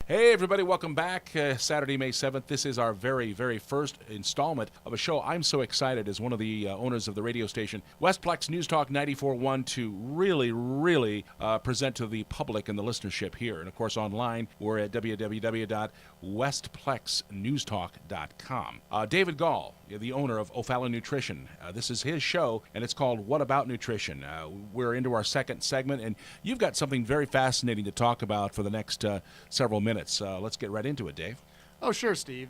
Hey, everybody, welcome back. Saturday, May 7th. This is our very, very first installment of a show I'm so excited as one of the owners of the radio station, Westplex News Talk 94.1, to really present to the public and the listenership here. And, of course, online, we're at www.westplexnewstalk.com. David Gall, the owner of O'Fallon Nutrition. This is his show, and it's called What About Nutrition? We're into our second segment, and you've got something very fascinating to talk about for the next several minutes. Let's get right into it, Dave. Oh, sure, Steve.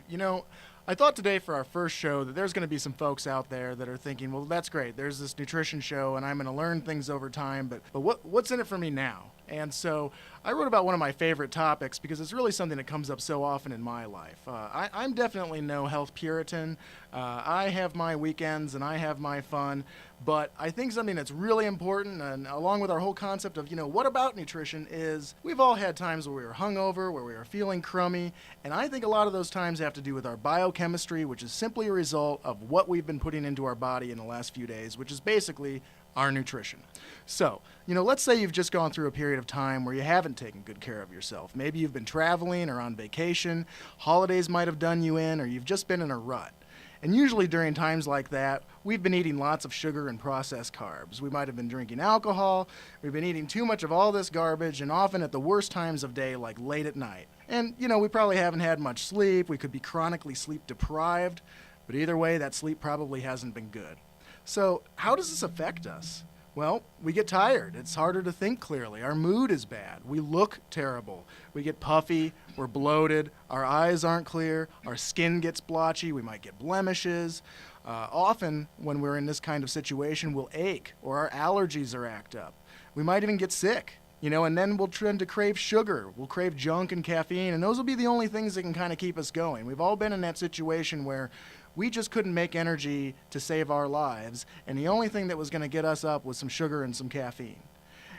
I thought today for our first show that there's going to be some folks out there that are thinking, well, that's great. There's this nutrition show, and I'm going to learn things over time, but what's in it for me now? And so I wrote about one of my favorite topics because it's really something that comes up so often in my life. I'm definitely no health puritan. I have my weekends and I have my fun, but I think something that's really important, and along with our whole concept of, what about nutrition, is we've all had times where we were hungover, where we were feeling crummy, and I think a lot of those times have to do with our biochemistry, which is simply a result of what we've been putting into our body in the last few days, which is basically our nutrition. So, let's say you've just gone through a period of time where you haven't taken good care of yourself. Maybe you've been traveling or on vacation, holidays might have done you in, or you've just been in a rut. And usually during times like that, we've been eating lots of sugar and processed carbs. We might have been drinking alcohol, we've been eating too much of all this garbage, and often at the worst times of day, like late at night. And, we probably haven't had much sleep, we could be chronically sleep deprived, but either way, that sleep probably hasn't been good. So how does this affect us? Well, we get tired. It's harder to think clearly. Our mood is bad. We look terrible. We get puffy. We're bloated. Our eyes aren't clear. Our skin gets blotchy. We might get blemishes. Often, when we're in this kind of situation, we'll ache or our allergies are act up. We might even get sick. And then we'll tend to crave sugar. We'll crave junk and caffeine, and those will be the only things that can kind of keep us going. We've all been in that situation where we just couldn't make energy to save our lives, and the only thing that was going to get us up was some sugar and some caffeine.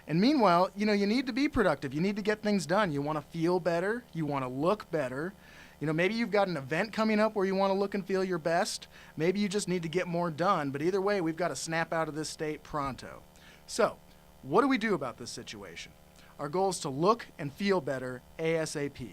And meanwhile, you need to be productive. You need to get things done. You want to feel better. You want to look better. Maybe you've got an event coming up where you want to look and feel your best. Maybe you just need to get more done, but either way, we've got to snap out of this state pronto. So, what do we do about this situation? Our goal is to look and feel better ASAP.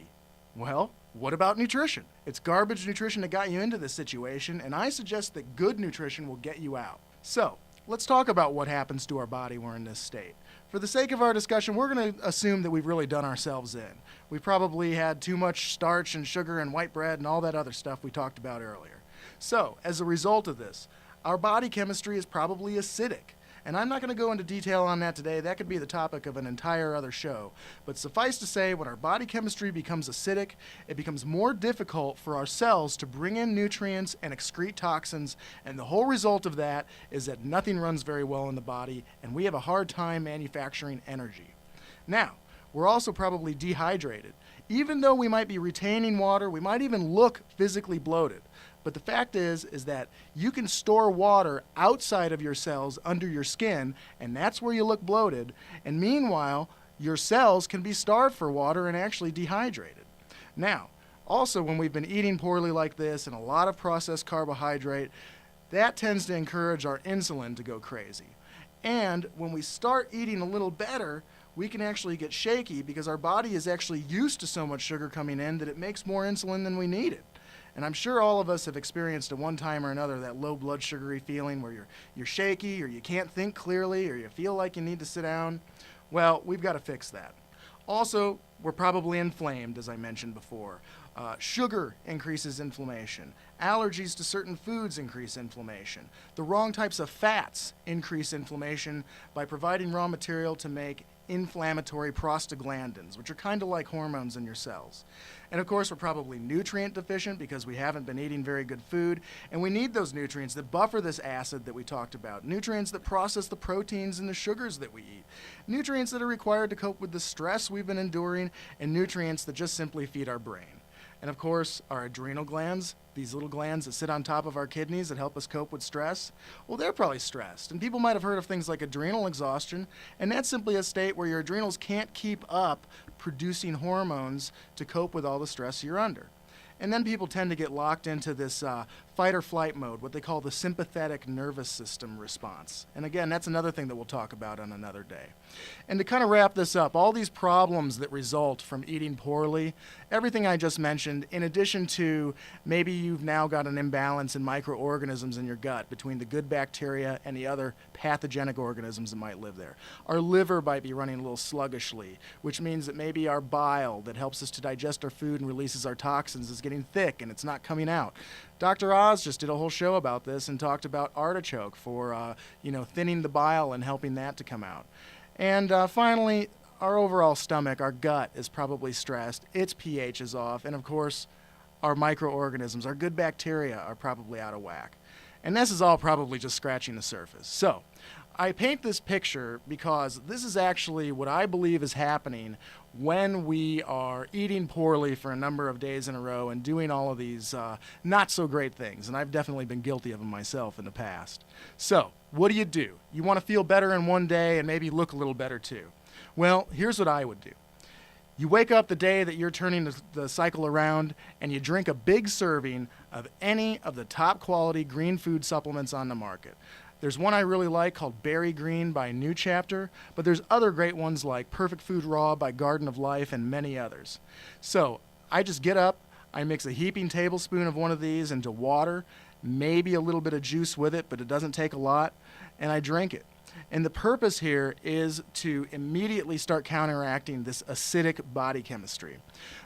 Well, what about nutrition? It's garbage nutrition that got you into this situation, and I suggest that good nutrition will get you out. So, let's talk about what happens to our body when we're in this state. For the sake of our discussion, we're going to assume that we've really done ourselves in. We've probably had too much starch and sugar and white bread and all that other stuff we talked about earlier. So, as a result of this, our body chemistry is probably acidic. And I'm not going to go into detail on that today. That could be the topic of an entire other show. But suffice to say, when our body chemistry becomes acidic, it becomes more difficult for our cells to bring in nutrients and excrete toxins. And the whole result of that is that nothing runs very well in the body, and we have a hard time manufacturing energy. Now, we're also probably dehydrated. Even though we might be retaining water, we might even look physically bloated. But the fact is that you can store water outside of your cells under your skin, and that's where you look bloated. And meanwhile, your cells can be starved for water and actually dehydrated. Now, also when we've been eating poorly like this and a lot of processed carbohydrate, that tends to encourage our insulin to go crazy. And when we start eating a little better, we can actually get shaky because our body is actually used to so much sugar coming in that it makes more insulin than we needed. And I'm sure all of us have experienced at one time or another that low blood sugary feeling where you're shaky or you can't think clearly or you feel like you need to sit down. Well, we've got to fix that. Also, we're probably inflamed, as I mentioned before. Sugar increases inflammation. Allergies to certain foods increase inflammation. The wrong types of fats increase inflammation by providing raw material to make inflammatory prostaglandins, which are kind of like hormones in your cells. And of course, we're probably nutrient deficient because we haven't been eating very good food, and we need those nutrients that buffer this acid that we talked about, nutrients that process the proteins and the sugars that we eat, nutrients that are required to cope with the stress we've been enduring, and nutrients that just simply feed our brain. And of course, our adrenal glands, these little glands that sit on top of our kidneys that help us cope with stress, well, they're probably stressed. And people might have heard of things like adrenal exhaustion, and that's simply a state where your adrenals can't keep up producing hormones to cope with all the stress you're under. And then people tend to get locked into this fight or flight mode, what they call the sympathetic nervous system response. And again, that's another thing that we'll talk about on another day. And to kind of wrap this up, all these problems that result from eating poorly, everything I just mentioned, in addition to maybe you've now got an imbalance in microorganisms in your gut between the good bacteria and the other pathogenic organisms that might live there. Our liver might be running a little sluggishly, which means that maybe our bile that helps us to digest our food and releases our toxins is getting thick and it's not coming out. Dr. Oz just did a whole show about this and talked about artichoke for, thinning the bile and helping that to come out. And finally, our overall stomach, our gut is probably stressed. Its pH is off. And of course, our microorganisms, our good bacteria are probably out of whack. And this is all probably just scratching the surface. So I paint this picture because this is actually what I believe is happening when we are eating poorly for a number of days in a row and doing all of these not so great things. And I've definitely been guilty of them myself in the past. So what do? You want to feel better in one day and maybe look a little better too. Well, here's what I would do. You wake up the day that you're turning the cycle around and you drink a big serving of any of the top quality green food supplements on the market. There's one I really like called Berry Green by New Chapter, but there's other great ones like Perfect Food Raw by Garden of Life and many others. So I just get up, I mix a heaping tablespoon of one of these into water, maybe a little bit of juice with it, but it doesn't take a lot, and I drink it. And the purpose here is to immediately start counteracting this acidic body chemistry.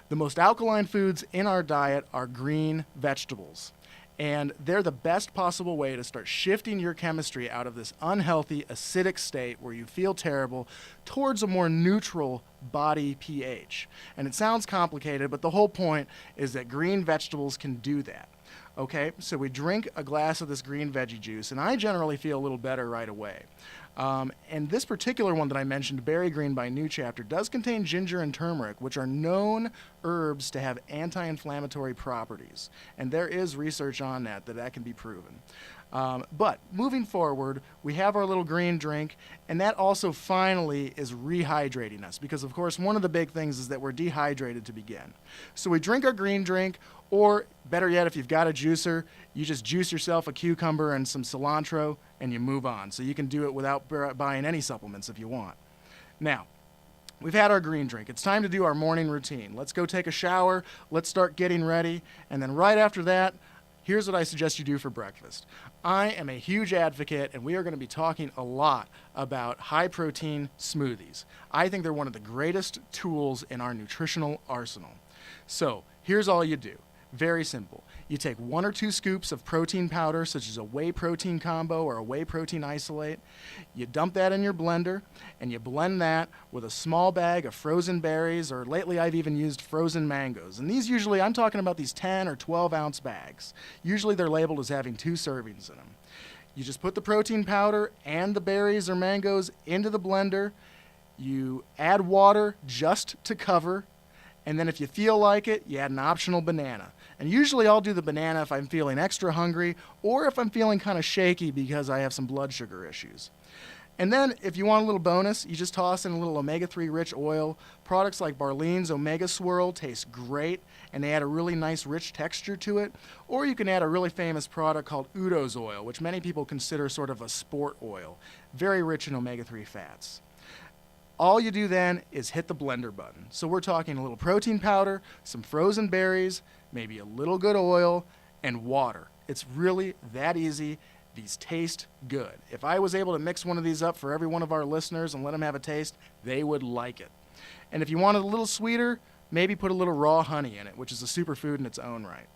The most alkaline foods in our diet are green vegetables. And they're the best possible way to start shifting your chemistry out of this unhealthy, acidic state where you feel terrible towards a more neutral body pH. And it sounds complicated, but the whole point is that green vegetables can do that. Okay, so we drink a glass of this green veggie juice, and I generally feel a little better right away. And this particular one that I mentioned, Berry Green by New Chapter, does contain ginger and turmeric, which are known herbs to have anti-inflammatory properties. And there is research on that can be proven. But moving forward, we have our little green drink, and that also finally is rehydrating us because, of course, one of the big things is that we're dehydrated to begin. So we drink our green drink, or better yet, if you've got a juicer, you just juice yourself a cucumber and some cilantro, and you move on. So you can do it without buying any supplements if you want. Now, we've had our green drink. It's time to do our morning routine. Let's go take a shower. Let's start getting ready. And then right after that, here's what I suggest you do for breakfast. I am a huge advocate, and we are going to be talking a lot about high-protein smoothies. I think they're one of the greatest tools in our nutritional arsenal. So here's all you do. Very simple. You take 1 or 2 scoops of protein powder, such as a whey protein combo or a whey protein isolate. You dump that in your blender, and you blend that with a small bag of frozen berries, or lately I've even used frozen mangoes. And these usually, I'm talking about these 10 or 12 ounce bags. Usually they're labeled as having 2 servings in them. You just put the protein powder and the berries or mangoes into the blender. You add water just to cover. And then if you feel like it, you add an optional banana. And usually I'll do the banana if I'm feeling extra hungry or if I'm feeling kind of shaky because I have some blood sugar issues. And then if you want a little bonus, you just toss in a little omega-3 rich oil. Products like Barlean's Omega Swirl taste great, and they add a really nice rich texture to it. Or you can add a really famous product called Udo's oil, which many people consider sort of a sport oil. Very rich in omega-3 fats. All you do then is hit the blender button. So we're talking a little protein powder, some frozen berries, maybe a little good oil, and water. It's really that easy. These taste good. If I was able to mix one of these up for every one of our listeners and let them have a taste, they would like it. And if you want it a little sweeter, maybe put a little raw honey in it, which is a superfood in its own right.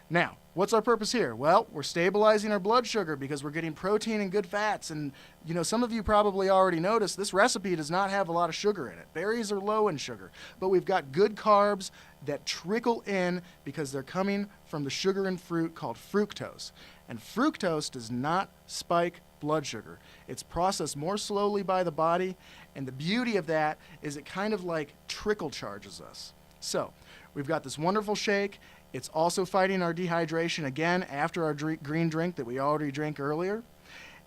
Now, what's our purpose here? Well, we're stabilizing our blood sugar because we're getting protein and good fats. And, some of you probably already noticed this recipe does not have a lot of sugar in it. Berries are low in sugar, but we've got good carbs that trickle in because they're coming from the sugar in fruit called fructose. And fructose does not spike blood sugar. It's processed more slowly by the body, and the beauty of that is it kind of like trickle charges us. So, we've got this wonderful shake. It's also fighting our dehydration again after our green drink that we already drank earlier.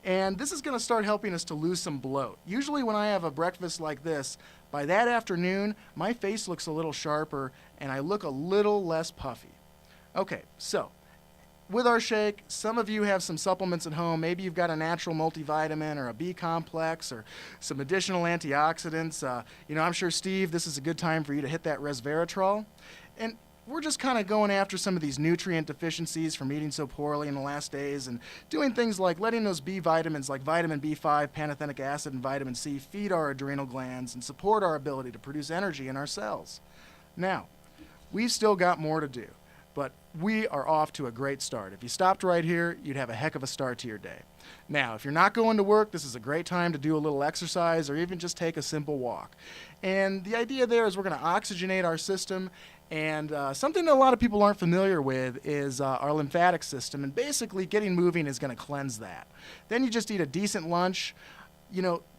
And this is going to start helping us to lose some bloat. Usually when I have a breakfast like this, by that afternoon, my face looks a little sharper and I look a little less puffy. Okay, so with our shake, some of you have some supplements at home. Maybe you've got a natural multivitamin or a B complex or some additional antioxidants. I'm sure, Steve, this is a good time for you to hit that resveratrol. And we're just kind of going after some of these nutrient deficiencies from eating so poorly in the last days and doing things like letting those B vitamins like vitamin B5, pantothenic acid, and vitamin C feed our adrenal glands and support our ability to produce energy in our cells. Now, we've still got more to do, but we are off to a great start. If you stopped right here, you'd have a heck of a start to your day. Now, if you're not going to work, this is a great time to do a little exercise or even just take a simple walk. And the idea there is we're going to oxygenate our system. And something that a lot of people aren't familiar with is our lymphatic system. And basically, getting moving is going to cleanse that. Then you just eat a decent lunch.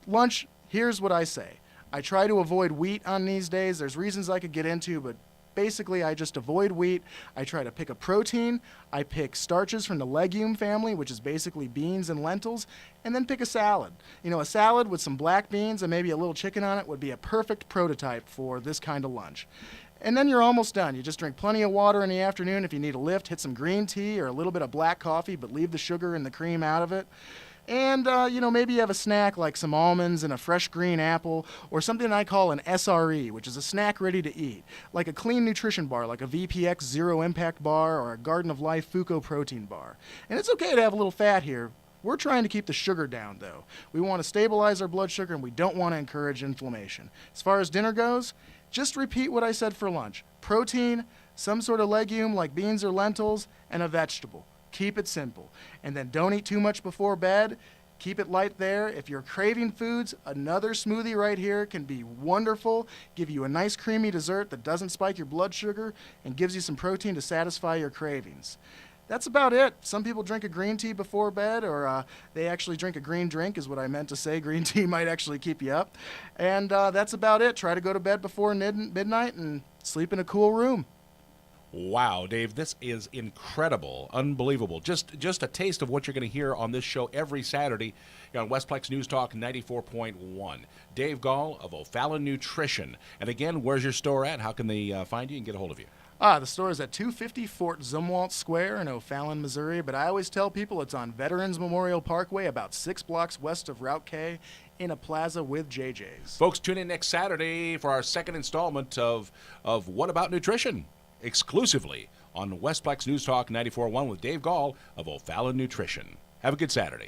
Lunch, here's what I say. I try to avoid wheat on these days. There's reasons I could get into, but basically, I just avoid wheat. I try to pick a protein. I pick starches from the legume family, which is basically beans and lentils, and then pick a salad. A salad with some black beans and maybe a little chicken on it would be a perfect prototype for this kind of lunch. And then you're almost done. You just drink plenty of water in the afternoon. If you need a lift, hit some green tea or a little bit of black coffee, but leave the sugar and the cream out of it. And, maybe you have a snack like some almonds and a fresh green apple or something I call an SRE, which is a snack ready to eat, like a clean nutrition bar, like a VPX Zero Impact bar or a Garden of Life Fuco protein bar. And it's okay to have a little fat here. We're trying to keep the sugar down, though. We want to stabilize our blood sugar, and we don't want to encourage inflammation. As far as dinner goes, just repeat what I said for lunch. Protein, some sort of legume like beans or lentils, and a vegetable. Keep it simple. And then don't eat too much before bed. Keep it light there. If you're craving foods, another smoothie right here can be wonderful, give you a nice creamy dessert that doesn't spike your blood sugar and gives you some protein to satisfy your cravings. That's about it. Some people drink a green tea before bed, or they actually drink a green drink is what I meant to say. Green tea might actually keep you up. And that's about it. Try to go to bed before midnight and sleep in a cool room. Wow, Dave, this is incredible, unbelievable. Just a taste of what you're going to hear on this show every Saturday on Westplex News Talk 94.1. Dave Gall of O'Fallon Nutrition. And again, where's your store at? How can they find you and get a hold of you? The store is at 250 Fort Zumwalt Square in O'Fallon, Missouri, but I always tell people it's on Veterans Memorial Parkway, about 6 blocks west of Route K, in a plaza with JJ's. Folks, tune in next Saturday for our second installment of What About Nutrition, exclusively on Westplex News Talk 94.1 with Dave Gall of O'Fallon Nutrition. Have a good Saturday.